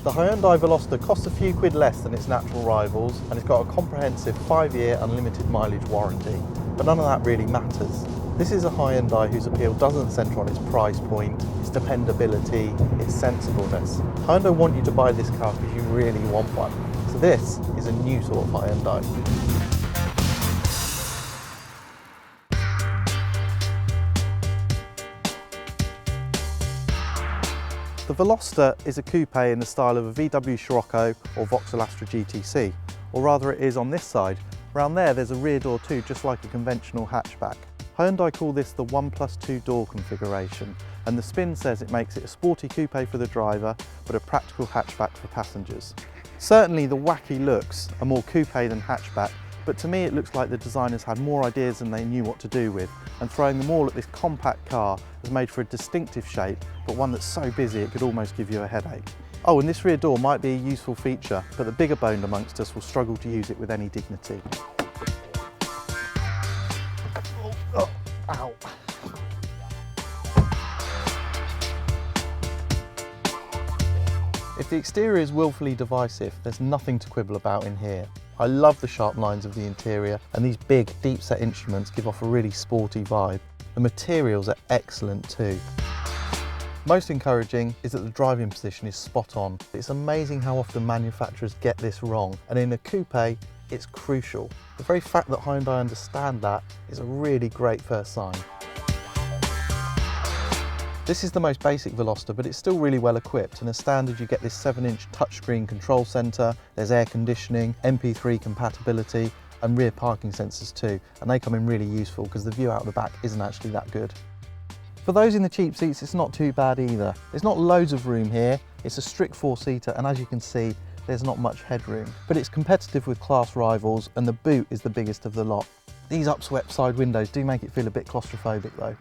The Hyundai Veloster costs a few quid less than its natural rivals, and it's got a comprehensive 5-year unlimited mileage warranty, but none of that really matters. This is a Hyundai whose appeal doesn't centre on its price point, its dependability, its sensibleness. Hyundai want you to buy this car because you really want one. So this is a new sort of Hyundai. The Veloster is a coupe in the style of a VW Scirocco or Vauxhall Astra GTC, or rather it is on this side. Around there's a rear door too, just like a conventional hatchback. Hyundai call this the 1+2 door configuration, and the spin says it makes it a sporty coupe for the driver, but a practical hatchback for passengers. Certainly the wacky looks are more coupe than hatchback, but to me it looks like the designers had more ideas than they knew what to do with, and throwing them all at this compact car has made for a distinctive shape, but one that's so busy it could almost give you a headache. Oh, and this rear door might be a useful feature, but the bigger boned amongst us will struggle to use it with any dignity. Oh, ow. If the exterior is willfully divisive, there's nothing to quibble about in here. I love the sharp lines of the interior, and these big, deep-set instruments give off a really sporty vibe. The materials are excellent too. Most encouraging is that the driving position is spot on. It's amazing how often manufacturers get this wrong, and in a coupe, it's crucial. The very fact that Hyundai understand that is a really great first sign. This is the most basic Veloster, but it's still really well equipped, and as standard you get this 7-inch touchscreen control centre, there's air conditioning, MP3 compatibility and rear parking sensors too, and they come in really useful because the view out the back isn't actually that good. For those in the cheap seats it's not too bad either. There's not loads of room here, it's a strict 4-seater, and as you can see there's not much headroom, but it's competitive with class rivals, and the boot is the biggest of the lot. These upswept side windows do make it feel a bit claustrophobic though.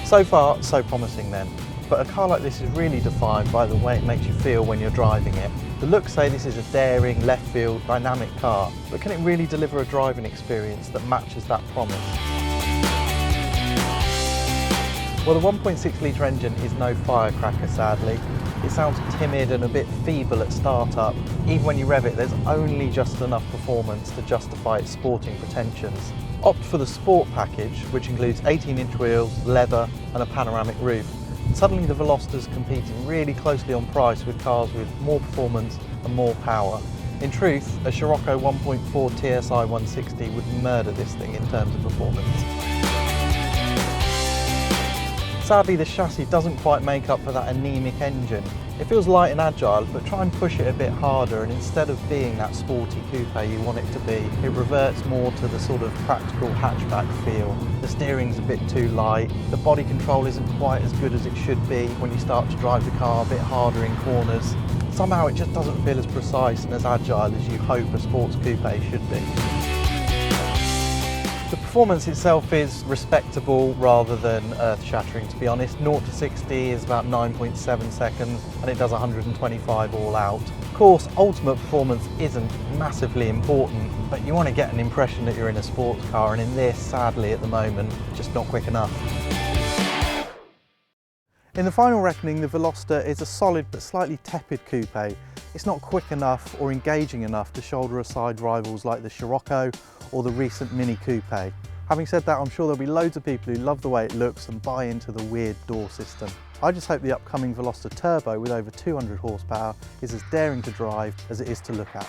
So far, so promising then, but a car like this is really defined by the way it makes you feel when you're driving it. The looks say this is a daring, left-field, dynamic car, but can it really deliver a driving experience that matches that promise? Well, the 1.6 litre engine is no firecracker, sadly. It sounds timid and a bit feeble at start-up. Even when you rev it, there's only just enough performance to justify its sporting pretensions. Opt for the Sport package, which includes 18-inch wheels, leather and a panoramic roof. Suddenly the Veloster's competing really closely on price with cars with more performance and more power. In truth, a Scirocco 1.4 TSI 160 would murder this thing in terms of performance. Sadly, the chassis doesn't quite make up for that anemic engine. It feels light and agile, but try and push it a bit harder, and instead of being that sporty coupe you want it to be, it reverts more to the sort of practical hatchback feel. The steering's a bit too light, the body control isn't quite as good as it should be when you start to drive the car a bit harder in corners. Somehow it just doesn't feel as precise and as agile as you hope a sports coupe should be. The performance itself is respectable rather than earth-shattering, to be honest. 0 to 60 is about 9.7 seconds and it does 125 all out. Of course, ultimate performance isn't massively important, but you want to get an impression that you're in a sports car, and in this, sadly, at the moment, just not quick enough. In the final reckoning, the Veloster is a solid but slightly tepid coupe. It's not quick enough or engaging enough to shoulder aside rivals like the Scirocco or the recent Mini Coupe. Having said that, I'm sure there'll be loads of people who love the way it looks and buy into the weird door system. I just hope the upcoming Veloster Turbo with over 200 horsepower is as daring to drive as it is to look at.